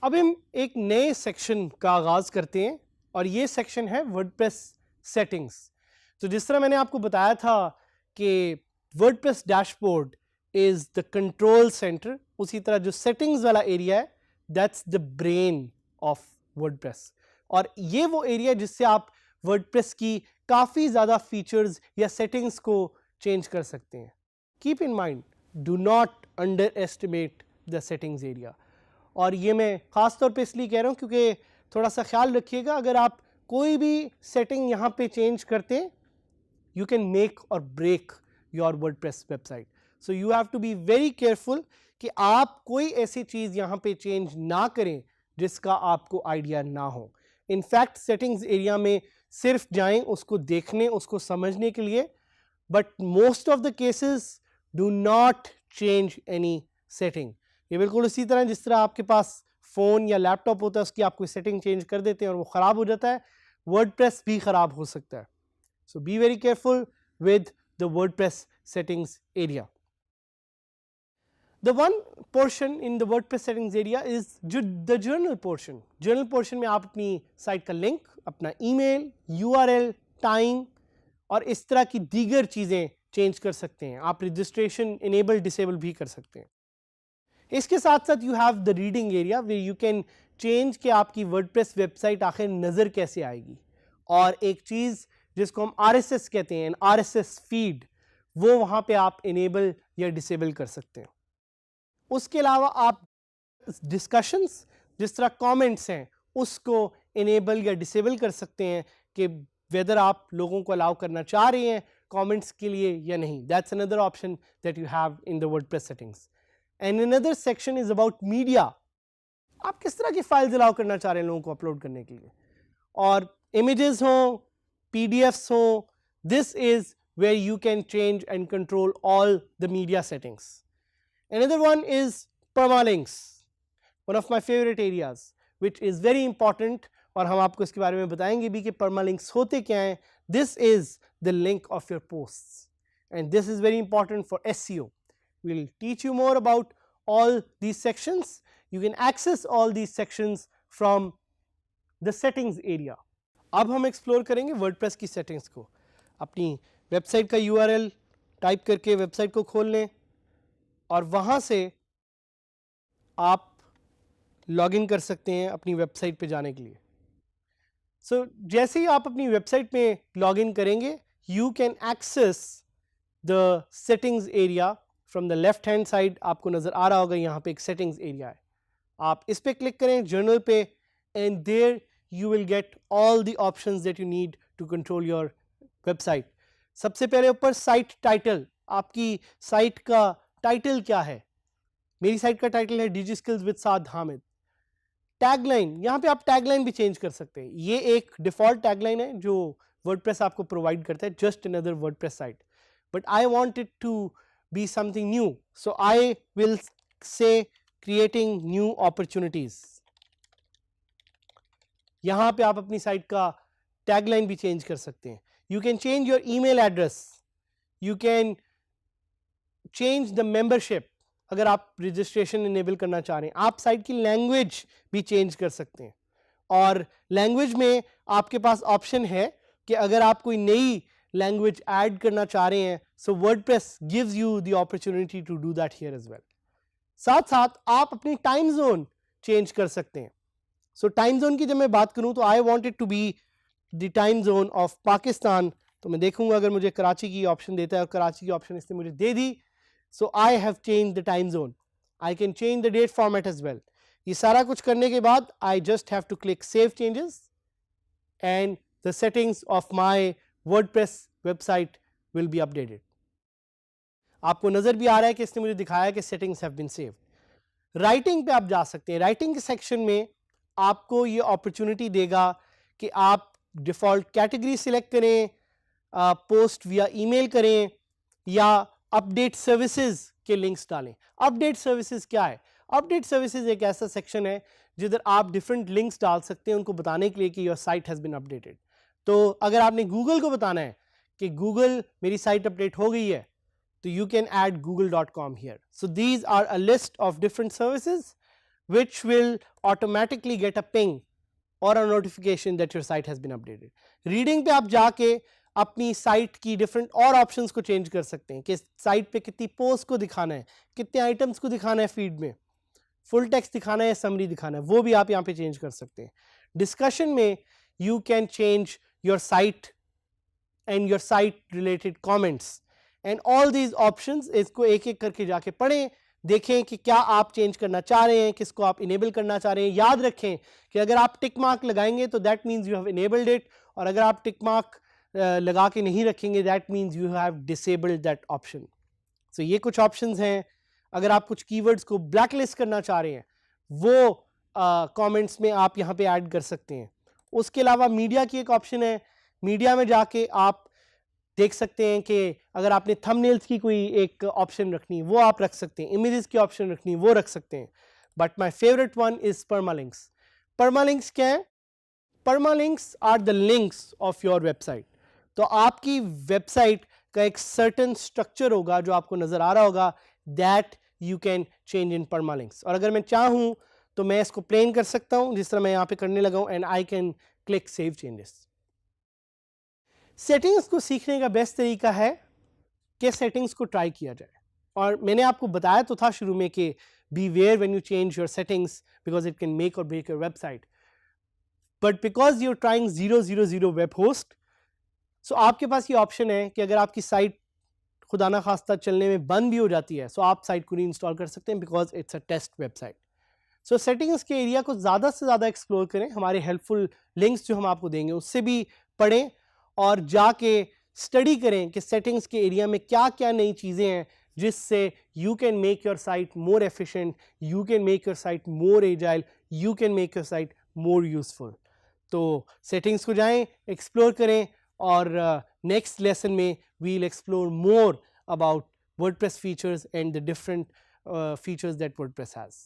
अब हम एक नए सेक्शन का आगाज करते हैं और ये सेक्शन है वर्डप्रेस सेटिंग्स। तो जिस तरह मैंने आपको बताया था कि WordPress dashboard is the control centre, उसी तरह जो सेटिंग्स वाला एरिया है that's the brain of WordPress. और ये वो एरिया जिससे आप वर्डप्रेस की काफ़ी ज़्यादा फीचर्स या सेटिंग्स को चेंज कर सकते हैं। Keep in mind, do not under estimate the settings area. और ये मैं ख़ास तौर पे इसलिए कह रहा हूँ क्योंकि थोड़ा सा ख्याल रखिएगा, अगर आप कोई भी सेटिंग यहाँ पे चेंज करते हैं यू कैन मेक और break your WordPress website. So you have to be very careful कि आप कोई ऐसी चीज़ यहाँ पे चेंज ना करें जिसका आपको आइडिया ना हो। इनफैक्ट सेटिंग्स एरिया में सिर्फ जाएं उसको देखने, उसको समझने के लिए, but most of the cases do not change any setting. ये बिल्कुल उसी तरह जिस तरह आपके पास फ़ोन या लैपटॉप होता है उसकी आप कोई सेटिंग चेंज कर देते हैं और वो ख़राब हो जाता है, वर्डप्रेस भी ख़राब हो सकता है। So be very careful with the WordPress settings area. The one portion in the WordPress settings area is the general portion. General portion में आप अपनी साइट का लिंक, अपना ईमेल, यूआरएल, टाइम और इस तरह की दीगर चीज़ें चेंज कर सकते हैं। आप रजिस्ट्रेशन इनेबल डिसेबल भी कर सकते हैं। इसके साथ साथ you have the reading area way you can change कि आपकी वर्डप्रेस वेबसाइट आखिर नज़र कैसे आएगी, और एक चीज़ जिसको हम RSS कहते हैं, RSS फीड, वो वहाँ पे आप इनेबल या डिसेबल कर सकते हैं। उसके अलावा आप डिस्कशंस, जिस तरह कमेंट्स हैं, उसको इनेबल या डिसेबल कर सकते हैं कि वेदर आप लोगों को अलाउ करना चाह रहे हैं कमेंट्स के लिए या नहीं। That's another option that you have in the WordPress settings. And another section is about media. आप किस तरह की फाइल्स अलाउ करना चाह रहे हैं लोगों को अपलोड करने के लिए, और इमेजेस हों, PDFs हों, this is where you can change and control all the media settings. Another one is permalinks, one of my favorite areas, which is very important, और हम आपको इसके बारे में बताएंगे भी कि permalinks होते क्या हैं। This is the link of your posts and this is very important for SEO. We will teach you more about all these sections. You can access all these sections from the settings area. अब हम explore करेंगे WordPress की settings को। अपनी website का URL type करके website को खोल लें और वहाँ से आप लॉगिन कर सकते हैं अपनी वेबसाइट पे जाने के लिए। सो जैसे ही आप अपनी वेबसाइट में लॉगिन करेंगे you can access the settings area from the left hand side. आपको नज़र आ रहा होगा यहाँ पे एक सेटिंग्स एरिया है, आप इस पे क्लिक करें जर्नल पे, and there you will get all the options that you need to control your website. सबसे पहले ऊपर साइट टाइटल, आपकी साइट का टाइटल क्या है। मेरी साइट का टाइटल है DigiSkills with Saad Hamid. Tagline, यहाँ पे आप टैगलाइन भी चेंज कर सकते हैं। ये एक डिफॉल्ट टैगलाइन है जो वर्डप्रेस आपको प्रोवाइड करता है, just another WordPress site, but I want it to be something new, so I will say creating new opportunities. यहाँ पे आप अपनी साइट का टैगलाइन भी चेंज कर सकते हैं। You can change your email address, you can change the membership, अगर आप रजिस्ट्रेशन इनेबल करना चाह रहे हैं। आप साइट की लैंग्वेज भी चेंज कर सकते हैं, और लैंग्वेज में आपके पास ऑप्शन है कि अगर आप कोई नई लैंग्वेज ऐड करना चाह रहे हैं, so WordPress gives you the opportunity to do that here as well. साथ साथ आप अपनी टाइम जोन चेंज कर सकते हैं। सो टाइम जोन की जब मैं बात करूं तो I want it to be the time zone of Pakistan, तो मैं देखूंगा अगर मुझे कराची की ऑप्शन देता है, और कराची की ऑप्शन इसने मुझे दे दी, so I have changed the time zone. I can change the date format as well. ये सारा कुछ करने के बाद I just have to click save changes and the settings of my WordPress website will be updated. आपको नज़र भी आ रहा है कि इसने मुझे दिखाया कि settings have been saved. Writing पे आप जा सकते हैं। राइटिंग के सेक्शन में आपको ये अपॉर्चुनिटी देगा कि आप डिफ़ॉल्ट कैटेगरी सिलेक्ट करें, पोस्ट विया ईमेल करें, या अपडेट सर्विसेज के लिंक्स डालें। अपडेट सर्विसेज क्या है? अपडेट सर्विसेज एक ऐसा सेक्शन है जिधर आप डिफरेंट लिंक्स डाल सकते हैं उनको बताने के लिए कि your site has been updated. तो अगर आपने गूगल को बताना है कि गूगल मेरी साइट अपडेट हो गई है, तो you can add google.com here. So these are a list of different services which will automatically get a ping or a notification that your site has been updated. Reading पे आप जाके अपनी site की different और options को change कर सकते हैं कि साइट पे कितनी पोस्ट को दिखाना है, कितने आइटम्स को दिखाना है फीड में, फुल टेक्स्ट दिखाना है या समरी दिखाना है, वो भी आप यहाँ पे चेंज कर सकते हैं। डिस्कशन में you can change your site and your site related comments and all these options. इसको एक एक करके जाके पढ़ें, देखें कि क्या आप चेंज करना चाह रहे हैं, किसको आप इनेबल करना चाह रहे हैं। याद रखें कि अगर आप टिक मार्क लगाएंगे तो that means you have enabled it, और अगर आप टिक मार्क लगा के नहीं रखेंगे that means you have disabled that option. So ये कुछ ऑप्शंस हैं। अगर आप कुछ कीवर्ड्स को ब्लैक लिस्ट करना चाह रहे हैं वो कमेंट्स में आप यहाँ पे ऐड कर सकते हैं। उसके अलावा मीडिया की एक ऑप्शन है, मीडिया में जाके आप देख सकते हैं कि अगर आपने थंबनेल्स की कोई एक ऑप्शन रखनी है वो आप रख सकते हैं, इमेजेस की ऑप्शन रखनी है वो रख सकते हैं। But my favourite one is permalinks. Permalinks क्या है? Permalinks are the links of your website. तो आपकी वेबसाइट का एक सर्टेन स्ट्रक्चर होगा जो आपको नजर आ रहा होगा, that you can change in permalinks. और अगर मैं चाहूँ तो मैं इसको प्लेन कर सकता हूँ जिस तरह मैं यहाँ पे करने लगा हूँ, and I can click save changes. Settings को सीखने का बेस्ट तरीका है कि सेटिंग्स को ट्राई किया जाए। और मैंने आपको बताया तो था शुरू में कि beware when you change your settings because it can make और break your website. But because you are trying 000 web host, so आपके पास ये ऑप्शन है कि अगर आपकी साइट खुदा ना खास्ता चलने में बंद भी हो जाती है सो आप साइट को री इंस्टॉल कर सकते हैं because it's a test website. So settings के एरिया को ज़्यादा से ज़्यादा एक्सप्लोर करें। हमारे हेल्पफुल लिंक्स जो हम आपको देंगे उससे भी पढ़ें और जाके स्टडी करें कि सेटिंग्स के एरिया में क्या क्या नई चीज़ें हैं जिससे you can make your site more efficient, you can make your site more agile, you can make your site more useful. तो सेटिंग्स को जाएं, एक्सप्लोर करें, और नेक्स्ट लेसन में we will explore more about WordPress features and the different features that WordPress has.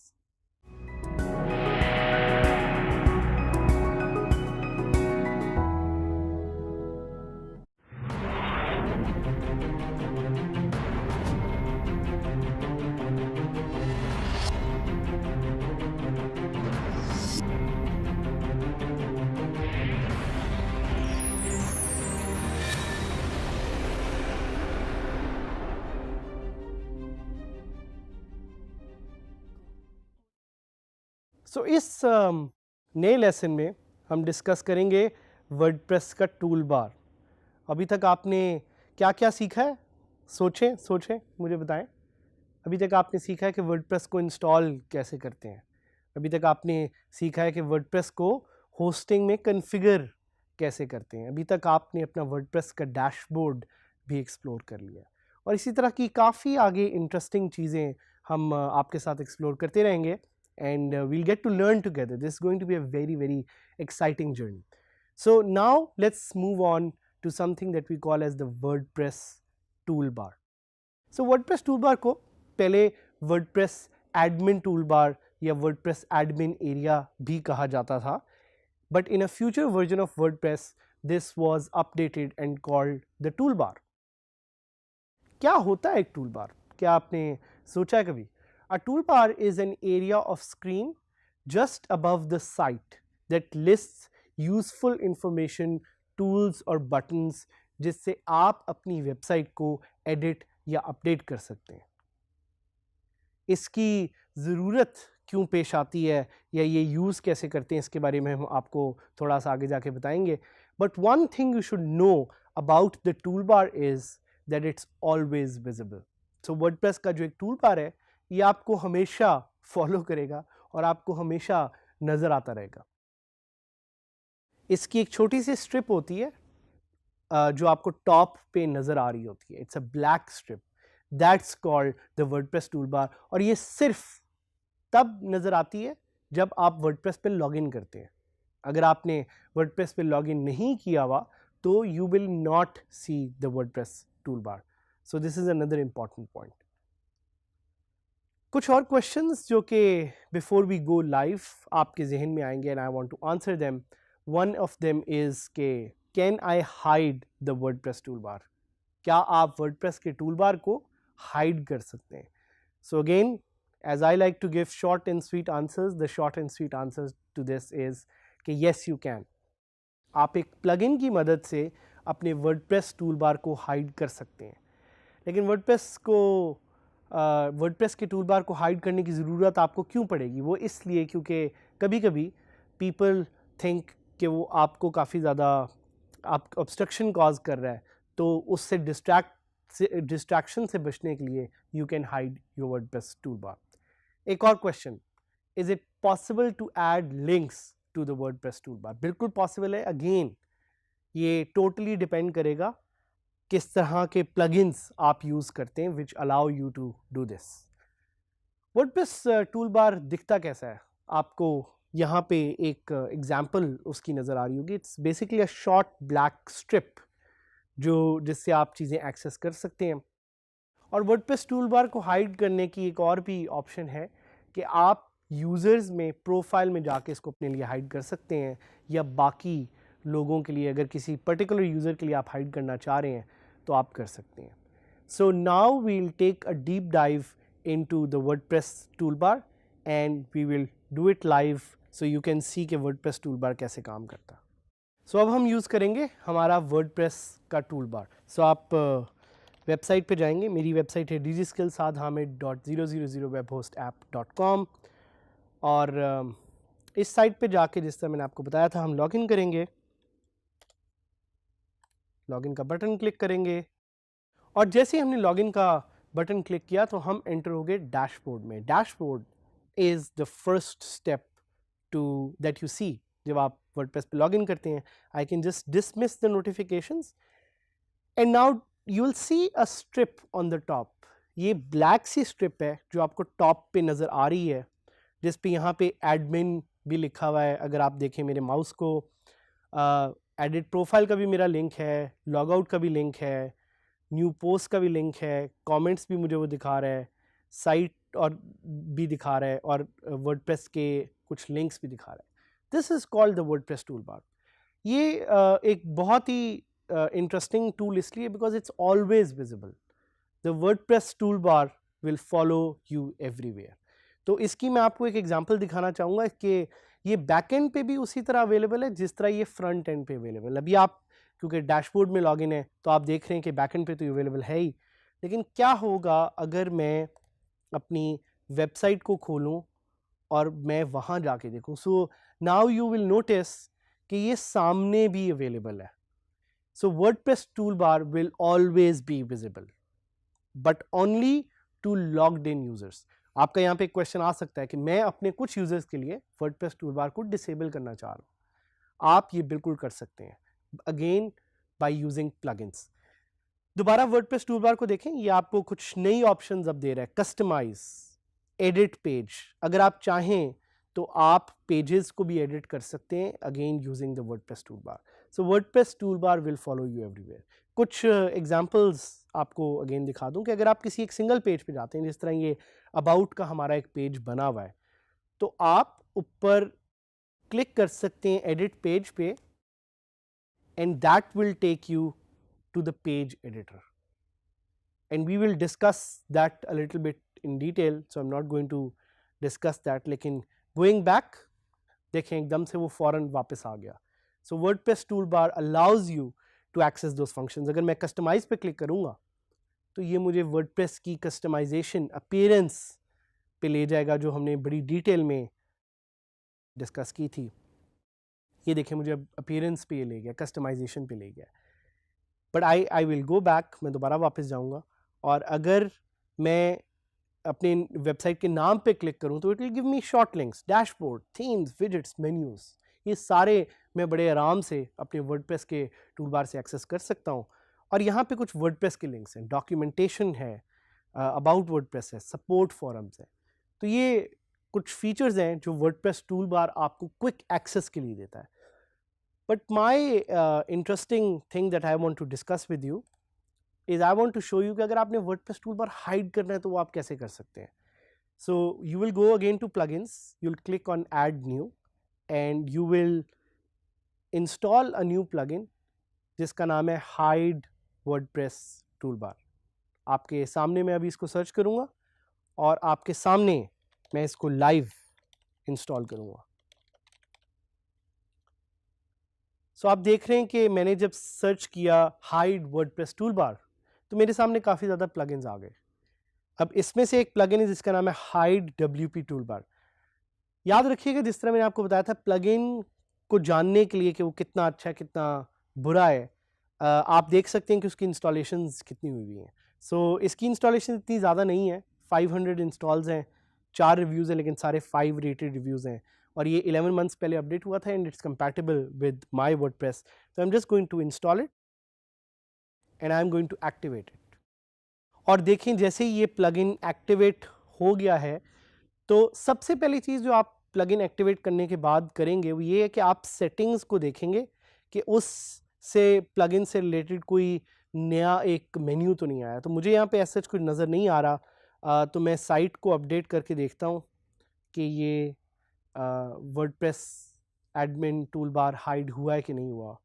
So इस नए lesson में हम डिस्कस करेंगे वर्डप्रेस का टूल बार। अभी तक आपने क्या क्या सीखा है? सोचें मुझे बताएं। अभी तक आपने सीखा है कि वर्डप्रेस को इंस्टॉल कैसे करते हैं, अभी तक आपने सीखा है कि वर्डप्रेस को होस्टिंग में कॉन्फ़िगर कैसे करते हैं, अभी तक आपने अपना वर्डप्रेस का डैशबोर्ड भी एक्सप्लोर कर लिया, और इसी तरह की काफ़ी आगे इंटरेस्टिंग चीज़ें हम आपके साथ एक्सप्लोर करते रहेंगे। And we'll get to learn together. This is going to be a very, very exciting journey. So now let's move on to something that we call as the WordPress toolbar. So WordPress toolbar को पहले WordPress admin toolbar या WordPress admin area भी कहा जाता था, but in a future version of WordPress this was updated and called the toolbar. क्या होता है एक toolbar? क्या आपने सोचा है कभी? A toolbar is an area of screen just above the site that lists useful information, tools और buttons जिससे आप अपनी वेबसाइट को एडिट या अपडेट कर सकते हैं। इसकी ज़रूरत क्यों पेश आती है या ये यूज़ कैसे करते हैं इसके बारे में हम आपको थोड़ा सा आगे जाके बताएंगे। But one thing you should know about the tool bar is that it's always visible. So WordPress का जो एक टूल बार है ये आपको हमेशा फॉलो करेगा और आपको हमेशा नज़र आता रहेगा। इसकी एक छोटी सी स्ट्रिप होती है जो आपको टॉप पे नज़र आ रही होती है, it's a black strip, that's called the WordPress toolbar. और ये सिर्फ तब नज़र आती है जब आप वर्डप्रेस पे लॉगिन करते हैं। अगर आपने वर्डप्रेस पे लॉगिन नहीं किया हुआ तो you will not see the WordPress toolbar. So this is another important point. कुछ और questions जो कि before we go live आपके जहन में आएंगे and I want to answer them. One of them is कि can I hide the WordPress toolbar? क्या आप WordPress के toolbar को hide कर सकते हैं? So again, as I like to give short and sweet answers, the short and sweet answers to this is कि yes you can. आप एक plugin की मदद से अपने WordPress toolbar को hide कर सकते हैं, लेकिन WordPress के toolbar को hide करने की ज़रूरत आपको क्यों पड़ेगी? वो इसलिए क्योंकि कभी कभी people think कि वो आपको काफ़ी ज़्यादा obstruction cause कर रहा है, तो उससे distraction से बचने के लिए you can hide your WordPress toolbar. एक और question, is it possible to add links to the WordPress toolbar? बिल्कुल possible है. Again, ये totally depend करेगा किस तरह के plugins आप use करते हैं which allow you to do this. WordPress toolbar दिखता कैसा है? आपको यहाँ पे एक example उसकी नज़र आ रही होगी. It's basically a short black strip जिससे आप चीज़ें access कर सकते हैं. और WordPress toolbar को hide करने की एक और भी option है कि आप users में profile में जाके इसको अपने लिए hide कर सकते हैं, या बाकी लोगों के लिए अगर किसी particular user के लिए आप hide करना चाह रहे हैं तो आप कर सकते हैं. So now we'll take a deep dive into the WordPress toolbar and we will do it live so you can see कि WordPress toolbar कैसे काम करता. So अब हम use करेंगे हमारा WordPress का toolbar. So आप वेबसाइट पे जाएंगे. मेरी वेबसाइट है dgskillsadhamid.000webhostapp.com और इस साइट पे जाके जिस तरह मैंने आपको बताया था हम लॉगिन करेंगे. लॉगिन का बटन क्लिक करेंगे और जैसे हमने लॉगिन का बटन क्लिक किया तो हम एंटर हो गए डैशबोर्ड में. Dashboard is the first step to that you see जब आप वर्डप्रेस पे लॉगिन करते हैं. I can just dismiss the notifications and now you will see a strip on the top. ये ब्लैक सी स्ट्रिप है जो आपको टॉप पे नज़र आ रही है, जिस पे यहाँ पे एडमिन भी लिखा हुआ है. अगर आप देखें मेरे माउस को, एडिट प्रोफाइल का भी मेरा लिंक है, लॉग आउट का भी लिंक है, न्यू पोस्ट का भी लिंक है, कमेंट्स भी मुझे वो दिखा रहा है, साइट और भी दिखा रहा है और वर्डप्रेस के कुछ लिंक्स भी दिखा रहा है. This is called the WordPress tool बार. ये एक बहुत ही इंटरेस्टिंग टूल इसलिए because it's always visible. The WordPress tool bar will follow you everywhere. तो इसकी मैं आपको एक एग्जांपल दिखाना चाहूँगा कि ये बैक एंड पे भी उसी तरह अवेलेबल है जिस तरह ये फ्रंट एंड पे अवेलेबल है. अभी आप क्योंकि डैशबोर्ड में लॉगिन है तो आप देख रहे हैं कि बैक एंड पे तो अवेलेबल है ही, लेकिन क्या होगा अगर मैं अपनी वेबसाइट को खोलूं और मैं वहाँ जाके देखूं. So now you will notice कि ये सामने भी अवेलेबल है. So WordPress tool bar will always be visible but only to logged in users. आपका यहाँ पे एक क्वेश्चन आ सकता है कि मैं अपने कुछ यूजर्स के लिए वर्डप्रेस टूलबार को डिसेबल करना चाह रहा हूँ. आप ये बिल्कुल कर सकते हैं अगेन बाय यूजिंग प्लगइन्स. दोबारा वर्डप्रेस टूलबार को देखें, ये आपको कुछ नई ऑप्शंस अब दे रहा है. Customise, edit page. अगर आप चाहें तो आप पेजेस को भी एडिट कर सकते हैं again using the WordPress toolbar. So WordPress toolbar will follow you everywhere. कुछ एग्जांपल्स आपको अगेन दिखा दूं कि अगर आप किसी एक सिंगल पेज पे जाते हैं, जिस तरह ये अबाउट का हमारा एक पेज बना हुआ है, तो आप ऊपर क्लिक कर सकते हैं एडिट पेज पे and that will take you to the page editor and we will discuss that a little bit in detail. So I am not going to discuss that, लेकिन गोइंग बैक देखें एकदम से वो फौरन वापस आ गया. So WordPress toolbar allows you to access those functions. अगर मैं कस्टमाइज पे क्लिक करूँगा तो ये मुझे वर्डप्रेस की कस्टमाइजेशन अपीयरेंस पे ले जाएगा जो हमने बड़ी डिटेल में डिस्कस की थी. ये देखें मुझे अपीयरेंस पे ले गया, कस्टमाइजेशन पे ले गया. But I will go back. मैं दोबारा वापस जाऊँगा और अगर मैं अपने वेबसाइट के नाम पे क्लिक करूँ तो it will give me short links, dashboard, themes, widgets, menus. ये सारे मैं बड़े आराम से अपने वर्डप्रेस के टूलबार से एक्सेस कर सकता हूँ. और यहाँ पे कुछ वर्डप्रेस के लिंक्स हैं, डॉक्यूमेंटेशन है, अबाउट वर्डप्रेस है, सपोर्ट फॉरम्स है. तो ये कुछ फीचर्स हैं जो वर्डप्रेस टूलबार आपको क्विक एक्सेस के लिए देता है. But my interesting thing that I want to discuss with you is I want to show you कि अगर आपने वर्डप्रेस टूल बार हाइड करना है तो वो आप कैसे कर सकते हैं. So you will go again to plugins, you'll click on add new and you will install a new plugin जिसका नाम है hide WordPress toolbar. आपके सामने मैं अभी इसको सर्च करूंगा और आपके सामने मैं इसको लाइव इंस्टॉल करूंगा. सो आप देख रहे हैं कि मैंने जब सर्च किया hide WordPress toolbar तो मेरे सामने काफ़ी ज़्यादा plugins आ गए. अब इसमें से एक प्लगइन है जिसका नाम है हाइड WP टूलबार. याद रखिएगा जिस तरह मैंने आपको बताया था प्लगइन को जानने के लिए कि वो कितना अच्छा है कितना बुरा है, आप देख सकते हैं कि उसकी इंस्टॉलेशंस कितनी हुई हैं. सो इसकी इंस्टॉलेशन इतनी ज़्यादा नहीं है, 500 इंस्टॉल्स हैं, 4 रिव्यूज़ हैं, लेकिन सारे 5 रेटेड रिव्यूज़ हैं और ये 11 मंथ्स पहले अपडेट हुआ था and it's compatible with my WordPress. So I am just going to install it and I am going to activate it. और देखें जैसे ही ये प्लगइन एक्टिवेट हो गया है तो सबसे पहली चीज़ जो आप प्लगइन एक्टिवेट करने के बाद करेंगे वो ये है कि आप सेटिंग्स को देखेंगे कि उस से प्लगइन से रिलेटेड कोई नया एक मेन्यू तो नहीं आया. तो मुझे यहाँ पे ऐसा कुछ नज़र नहीं आ रहा, तो मैं साइट को अपडेट करके देखता हूँ कि ये वर्डप्रेस एडमिन टूलबार हाइड हुआ है कि नहीं हुआ,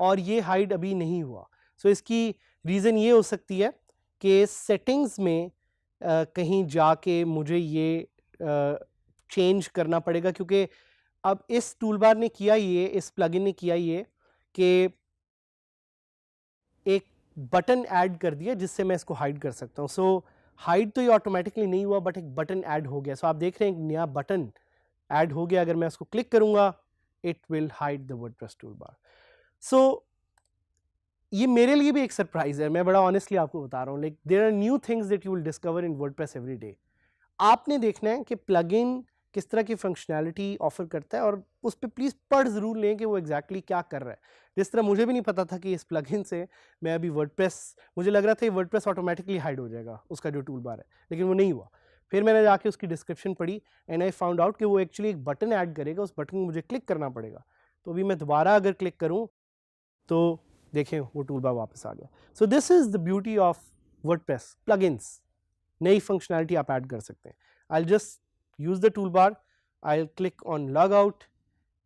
और ये हाइड अभी नहीं हुआ. सो इसकी रीज़न ये हो सकती है कि सेटिंग्स में कहीं जाके मुझे ये चेंज करना पड़ेगा, क्योंकि अब इस टूलबार ने किया ये, इस प्लगइन ने किया ये कि एक बटन ऐड कर दिया जिससे मैं इसको हाइड कर सकता हूँ. सो हाइड तो ये ऑटोमेटिकली नहीं हुआ बट एक बटन ऐड हो गया. सो आप देख रहे हैं एक नया बटन ऐड हो गया. अगर मैं उसको क्लिक करूँगा it will hide the WordPress toolbar. So ये मेरे लिए भी एक सरप्राइज है, मैं बड़ा ऑनेस्टली आपको बता रहा हूँ. Like there are new things that you will discover in WordPress every day. आपने देखना है कि प्लगइन किस तरह की फंक्शनैलिटी ऑफर करता है और उस पर प्लीज़ पढ़ ज़रूर लें कि वो एग्जैक्टली क्या कर रहा है. जिस तरह मुझे भी नहीं पता था कि इस प्लगइन से मैं अभी वर्डप्रेस, मुझे लग रहा था ये वर्डप्रेस ऑटोमेटिकली हाइड हो जाएगा उसका जो टूल बार है, लेकिन वो नहीं हुआ. फिर मैंने जाके उसकी डिस्क्रिप्शन पढ़ी एंड आई फाउंड आउट कि वो एक्चुअली एक बटन ऐड करेगा, उस बटन में मुझे क्लिक करना पड़ेगा. तो अभी मैं दोबारा अगर क्लिक करूँ तो देखें वो टूलबार वापस आ गया. So this is the beauty of WordPress plugins. नई फंक्शनैलिटी आप ऐड कर सकते हैं. I will just use the toolbar, I will click on log out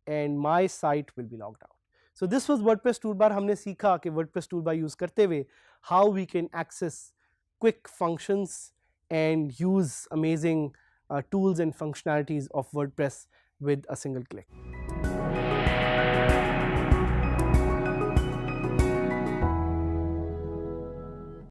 and my site will be logged out. So this was WordPress toolbar. हमने सीखा कि WordPress toolbar use करते हुए how we can access quick functions and use amazing tools and functionalities of WordPress with a single click.